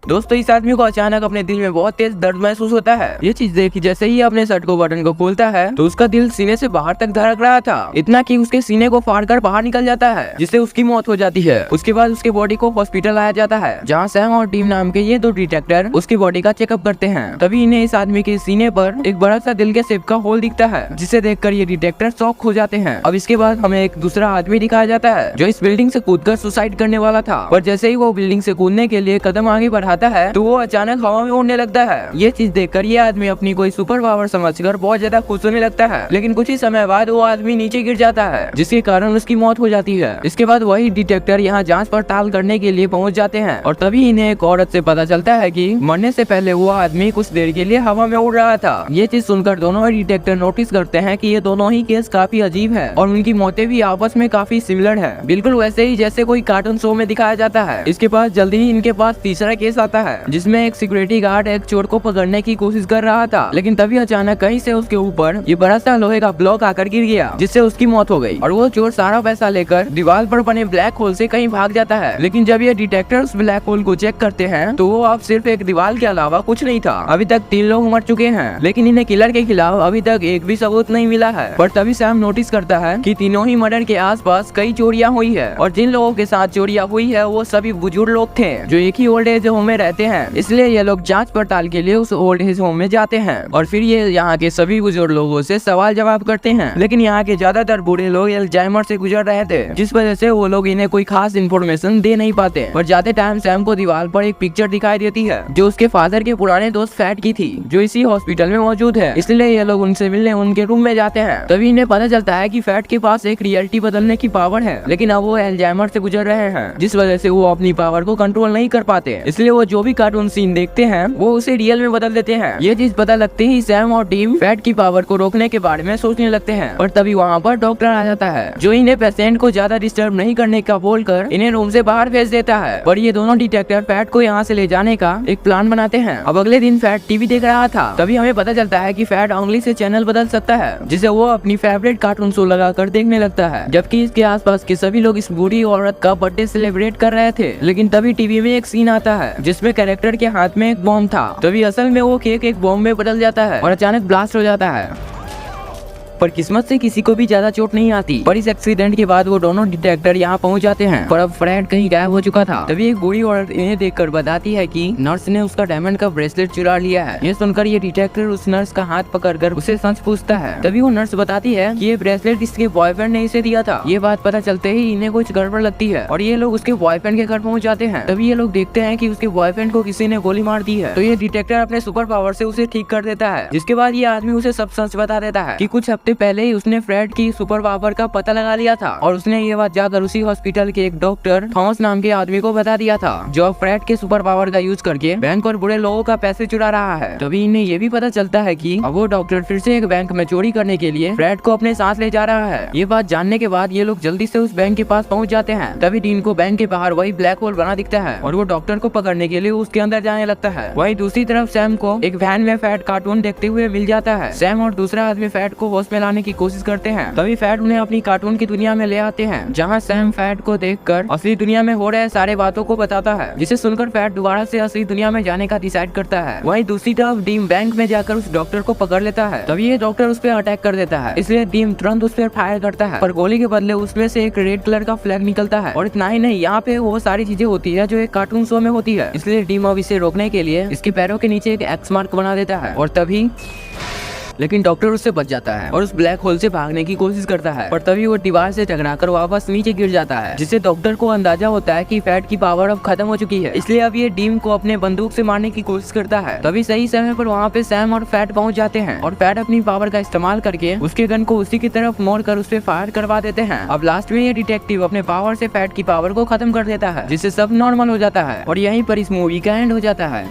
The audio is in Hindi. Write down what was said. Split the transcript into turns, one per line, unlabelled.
दोस्तों इस आदमी को अचानक अपने दिल में बहुत तेज दर्द महसूस होता है। ये चीज देखी जैसे ही अपने शर्ट को बटन को खोलता है तो उसका दिल सीने से बाहर तक धड़क रहा था, इतना कि उसके सीने को फाड़कर बाहर निकल जाता है, जिससे उसकी मौत हो जाती है। उसके बाद उसके बॉडी को हॉस्पिटल लाया जाता है, जहाँ सैम और टीम नाम के ये दो डिटेक्टर उसकी बॉडी का चेकअप करते हैं। तभी इन्हें इस आदमी के सीने पर एक बड़ा सा दिल के शेप का होल दिखता है, जिसे देखकर ये डिटेक्टर शॉक हो जाते हैं। अब इसके बाद हमें एक दूसरा आदमी दिखाया जाता है जो इस बिल्डिंग से कूदकर सुसाइड करने वाला था, पर जैसे ही वो बिल्डिंग से कूदने के लिए कदम आगे बढ़ाता है तो वो अचानक हवा में उड़ने लगता है। ये चीज देखकर ये आदमी अपनी कोई सुपर पावर समझकर बहुत ज्यादा खुश होने लगता है, लेकिन कुछ ही समय बाद वो आदमी नीचे गिर जाता है, जिसके कारण उसकी मौत हो जाती है। इसके बाद वही डिटेक्टर यहाँ जांच पड़ताल करने के लिए पहुँच जाते हैं और तभी इन्हें एक औरत से पता चलता है कि मरने से पहले वो आदमी कुछ देर के लिए हवा में उड़ रहा था। ये चीज सुनकर दोनों डिटेक्टर नोटिस करते हैं कि ये दोनों ही केस काफी अजीब है और उनकी मौतें भी आपस में काफी सिमिलर है, बिल्कुल वैसे ही जैसे कोई कार्टून शो में दिखाया जाता है। इसके पास जल्दी ही इनके पास तीसरा केस आता है, जिसमें एक सिक्योरिटी गार्ड एक चोर को पकड़ने की कोशिश कर रहा था, लेकिन तभी अचानक कहीं से उसके ऊपर ये बड़ा सा लोहे का ब्लॉक आकर गिर गया, जिससे उसकी मौत हो गई और वो चोर सारा पैसा लेकर दीवार पर बने ब्लैक होल से कहीं भाग जाता है। लेकिन जब ये डिटेक्टर उस ब्लैक होल को चेक करते हैं तो वो अब सिर्फ एक दीवार के अलावा कुछ नहीं था। अभी तक 3 लोग मर चुके हैं, लेकिन इन्हें किलर के खिलाफ अभी तक एक भी सबूत नहीं मिला है। पर तभी सैम नोटिस करता है कि तीनों ही मर्डर के आसपास कई चोरियां हुई है और जिन लोगों के साथ चोरियां हुई है वो सभी बुजुर्ग लोग थे जो एक ही ओल्ड एज होम में रहते हैं। इसलिए ये लोग जांच पड़ताल के लिए उस ओल्ड एज होम में जाते हैं और फिर ये यहाँ के सभी बुजुर्ग लोगों से सवाल जवाब करते हैं। लेकिन यहाँ के ज्यादातर बूढ़े लोग अल्जाइमर से गुजर रहे थे, जिस वजह से वो लोग इन्हें कोई खास इन्फॉर्मेशन दे नहीं पाते। पर जाते टाइम सैम को दीवार पर एक पिक्चर दिखाई देती है जो उसके फादर के पुराने दोस्त फैट की थी, जो इसी हॉस्पिटल में मौजूद है। इसलिए ये लोग उनसे मिलने उनके रूम में जाते हैं। तभी इन्हें पता चलता है कि फैट के पास एक रियलिटी बदलने की पावर है, लेकिन अब वो अल्जाइमर से गुजर रहे हैं, जिस वजह से वो अपनी पावर को कंट्रोल नहीं कर पाते। इसलिए वो जो भी कार्टून सीन देखते हैं वो उसे रियल में बदल देते हैं। ये चीज पता लगते ही सैम और टीम फैट की पावर को रोकने के बारे में सोचने लगते हैं। और तभी वहाँ पर डॉक्टर आ जाता है, जो इन्हें पेशेंट को ज्यादा डिस्टर्ब नहीं करने का बोलकर इन्हें रूम से बाहर भेज देता है। पर ये दोनों डिटेक्टर फैट को यहाँ से ले जाने का एक प्लान बनाते हैं। अब अगले दिन फैट टीवी देख रहा था, तभी हमें पता चलता है कि फैट उंगली से चैनल बदल सकता है, जिसे वो अपनी फेवरेट कार्टून शो लगाकर देखने लगता है। जबकि इसके आसपास के सभी लोग इस बूढ़ी औरत का बर्थडे सेलिब्रेट कर रहे थे। लेकिन तभी टीवी में एक सीन आता है जिसमें कैरेक्टर के हाथ में एक बॉम्ब था। तभी असल में वो केक एक बॉम्ब में बदल जाता है और अचानक ब्लास्ट हो जाता है। पर किस्मत से किसी को भी ज्यादा चोट नहीं आती। पर इस एक्सीडेंट के बाद वो दोनों डिटेक्टर यहाँ पहुँच जाते हैं, पर अब फ्रेड कहीं गायब हो चुका था। तभी एक बूढ़ी औरत इन्हें देखकर बताती है कि नर्स ने उसका डायमंड का ब्रेसलेट चुरा लिया है। ये सुनकर ये डिटेक्टर उस नर्स का हाथ पकड़कर उसे सच पूछता है। तभी वो नर्स बताती है कि ये ब्रेसलेट इसके बॉयफ्रेंड ने इसे दिया था। ये बात पता चलते ही इन्हें कुछ गड़बड़ लगती है और ये लोग उसके बॉयफ्रेंड के घर पहुँच जाते हैं। तभी ये लोग देखते हैं कि उसके बॉयफ्रेंड को किसी ने गोली मार दी है। तो ये डिटेक्टर अपने सुपर पावर से उसे ठीक कर देता है, जिसके बाद ये आदमी उसे सब सच बता देता है कि कुछ हफ्ते पहले ही उसने फ्रेड की सुपर पावर का पता लगा लिया था और उसने ये बात जाकर उसी हॉस्पिटल के एक डॉक्टर थॉमस नाम के आदमी को बता दिया था, जो फ्रेड के सुपर पावर का यूज करके बैंक और बुरे लोगों का पैसे चुरा रहा है। तभी इन्हें ये भी पता चलता है कि अब वो डॉक्टर फिर से एक बैंक में चोरी करने के लिए फ्रेड को अपने साथ ले जा रहा है। ये बात जानने के बाद ये लोग जल्दी से उस बैंक के पास पहुंच जाते हैं। तभी डीन को बैंक के बाहर वही ब्लैक होल बना दिखता है और वो डॉक्टर को पकड़ने के लिए उसके अंदर जाने लगता है। वही दूसरी तरफ सैम को एक वैन में फैट कार्टून देखते हुए मिल जाता है। सैम और दूसरा आदमी फैट को होश में लाने की कोशिश करते हैं। तभी फैट उन्हें अपनी कार्टून की दुनिया में ले आते हैं, जहाँ सैम फैट को देखकर असली दुनिया में हो रहे सारे बातों को बताता है, जिसे सुनकर फैट दोबारा से असली दुनिया में जाने का डिसाइड करता है। वहीं दूसरी तरफ डीम बैंक में जाकर उस डॉक्टर को पकड़ लेता है। तभी ये डॉक्टर उस पर अटैक कर देता है, इसलिए डीम तुरंत उस पर फायर करता है, पर गोली के बदले उसमें से एक रेड कलर का फ्लैग निकलता है। और इतना ही नहीं, यहाँ पे वो सारी चीजें होती है जो एक कार्टून शो में होती है। इसलिए डीम अब इसे रोकने के लिए इसके पैरों के नीचे एक एक्स मार्क बना देता है और तभी लेकिन डॉक्टर उससे बच जाता है और उस ब्लैक होल से भागने की कोशिश करता है। पर तभी वो दीवार से टकराकर वापस नीचे गिर जाता है, जिससे डॉक्टर को अंदाजा होता है कि फैट की पावर अब खत्म हो चुकी है। इसलिए अब ये डीम को अपने बंदूक से मारने की कोशिश करता है। तभी सही समय पर वहाँ पे सैम और फैट पहुँच जाते हैं और फैट अपनी पावर का इस्तेमाल करके उसके गन को उसी की तरफ मोड़कर उस पर फायर करवा देते हैं। अब लास्ट में ये डिटेक्टिव अपने पावर से फैट की पावर को खत्म कर देता है, जिससे सब नॉर्मल हो जाता है और यहीं पर इस मूवी का एंड हो जाता है।